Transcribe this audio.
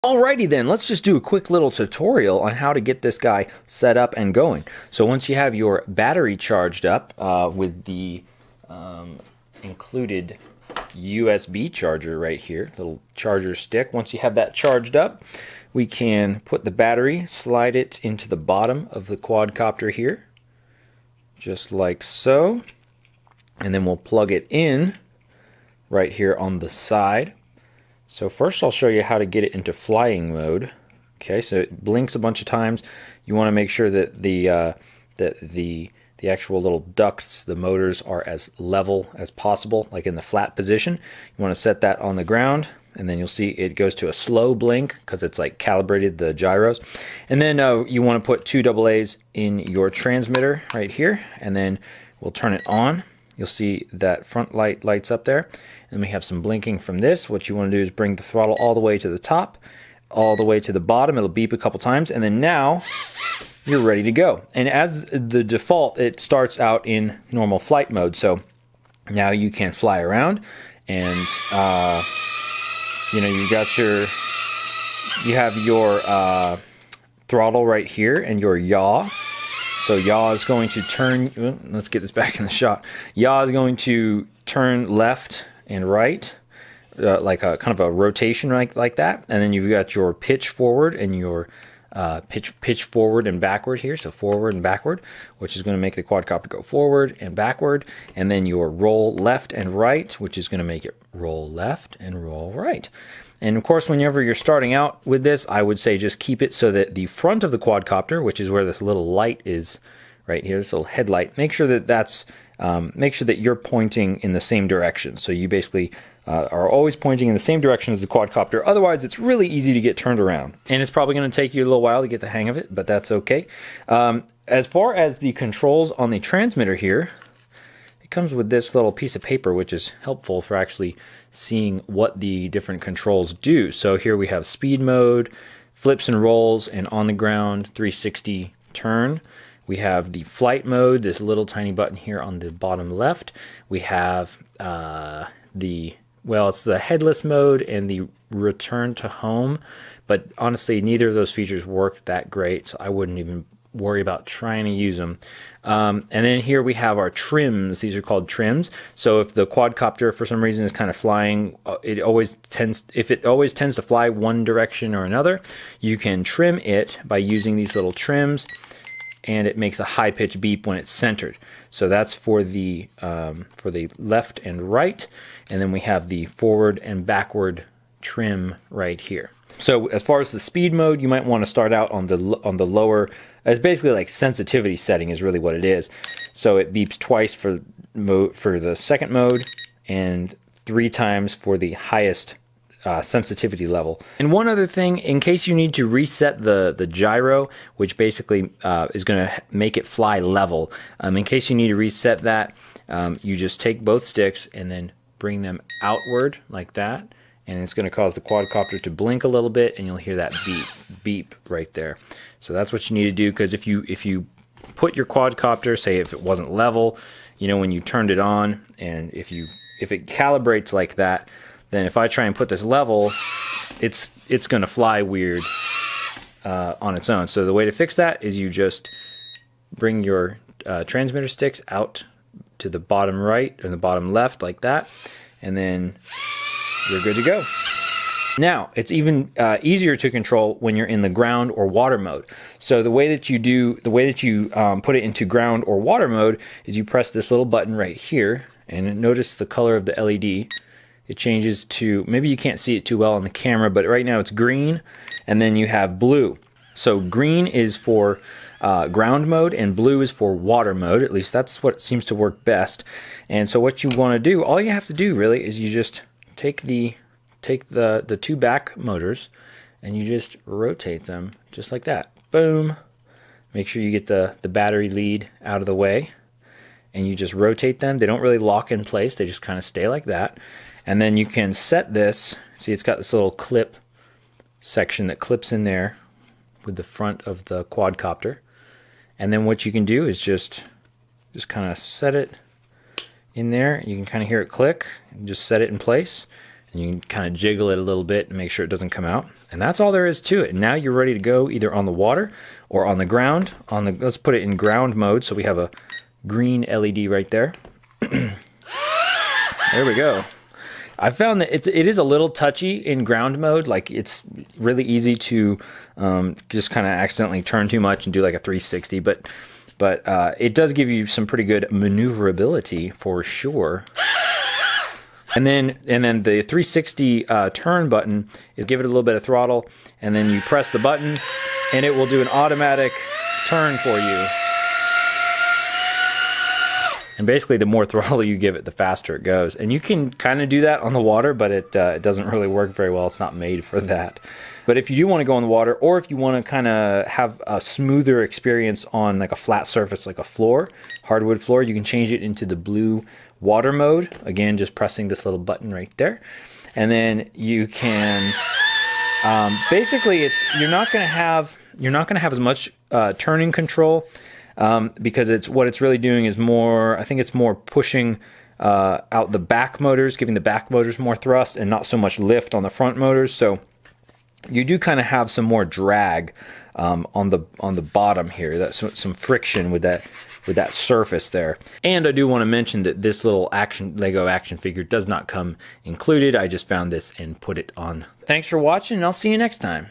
Alrighty then, let's just do a quick little tutorial on how to get this guy set up and going. So once you have your battery charged up with the included USB charger right here, little charger stick, once you have that charged up, we can put the battery, slide it into the bottom of the quadcopter here, just like so, and then we'll plug it in right here on the side. So first I'll show you how to get it into flying mode. Okay, so it blinks a bunch of times. You want to make sure that the actual little ducts, the motors, are as level as possible, like in the flat position. You want to set that on the ground, and then you'll see it goes to a slow blink because it's like calibrated the gyros. And then you want to put 2 AA's in your transmitter right here, and then we'll turn it on. You'll see that front light lights up there. And we have some blinking from this. What you want to do is bring the throttle all the way to the top, all the way to the bottom. It'll beep a couple times, and then now you're ready to go. And as the default, it starts out in normal flight mode. So now you can fly around, and you know, you have your throttle right here and your yaw. So yaw is going to turn. Let's get this back in the shot. Yaw is going to turn left and right, like a kind of a rotation like that. And then you've got your pitch forward and your pitch forward and backward here, so forward and backward, which is going to make the quadcopter go forward and backward. And then your roll left and right, which is going to make it roll left and roll right. And of course, whenever you're starting out with this, I would say just keep it so that the front of the quadcopter, which is where this little light is right here, this little headlight, make sure that you're pointing in the same direction. So you basically are always pointing in the same direction as the quadcopter. Otherwise, it's really easy to get turned around. And it's probably going to take you a little while to get the hang of it, but that's okay. As far as the controls on the transmitter here, it comes with this little piece of paper, which is helpful for actually seeing what the different controls do. So here we have speed mode, flips and rolls, and on the ground 360 turn. We have the flight mode, this little tiny button here on the bottom left. We have it's the headless mode and the return to home, but honestly, neither of those features work that great, so I wouldn't even worry about trying to use them. And then here we have our trims. These are called trims. So if the quadcopter for some reason is kind of flying, if it always tends to fly one direction or another, you can trim it by using these little trims, and it makes a high-pitched beep when it's centered. So that's for the left and right, and then we have the forward and backward trim right here. So as far as the speed mode, you might want to start out on the lower. It's basically like sensitivity setting is really what it is. So it beeps twice for the second mode and 3 times for the highest sensitivity level. And one other thing, in case you need to reset the gyro, which basically is going to make it fly level, in case you need to reset that, you just take both sticks and then bring them outward like that, and it's going to cause the quadcopter to blink a little bit, and you'll hear that beep right there. So that's what you need to do, because if you put your quadcopter, say if it wasn't level, you know, when you turned it on, and if it calibrates like that, then if I try and put this level, it's going to fly weird on its own. So the way to fix that is you just bring your transmitter sticks out to the bottom right or the bottom left like that, and then you're good to go. Now, it's even easier to control when you're in the ground or water mode. So the way that you put it into ground or water mode is you press this little button right here, and notice the color of the LED. It changes to, maybe you can't see it too well on the camera, but right now it's green, and then you have blue. So green is for ground mode, and blue is for water mode. At least that's what seems to work best. And so what you want to do, all you have to do really is you just take the 2 back motors, and you just rotate them just like that. Boom. Make sure you get the battery lead out of the way, and you just rotate them. They don't really lock in place. They just kind of stay like that. And then you can set this. See, it's got this little clip section that clips in there with the front of the quadcopter. And then what you can do is just kind of set it in there. You can kind of hear it click, and just set it in place. And you can kind of jiggle it a little bit and make sure it doesn't come out. And that's all there is to it. Now you're ready to go either on the water or on the ground. Let's put it in ground mode. So we have a green LED right there. There we go. I found that it is a little touchy in ground mode. Like, it's really easy to just kind of accidentally turn too much and do like a 360. But it does give you some pretty good maneuverability for sure. And then the 360 turn button is give it a little bit of throttle, and then you press the button, and it will do an automatic turn for you. And basically, the more throttle you give it, the faster it goes. And you can kind of do that on the water, but it doesn't really work very well. It's not made for that. But if you do want to go on the water, or if you want to kind of have a smoother experience on like a flat surface, like a floor, hardwood floor, you can change it into the blue water mode. Again, just pressing this little button right there. And then you can, basically you're not going to have as much turning control, because what it's really doing is more, I think it's more pushing out the back motors, giving the back motors more thrust and not so much lift on the front motors. So you do kind of have some more drag on the bottom here. That's some friction with that surface there. And I do want to mention that this little Lego action figure does not come included. I just found this and put it on. Thanks for watching, and I'll see you next time.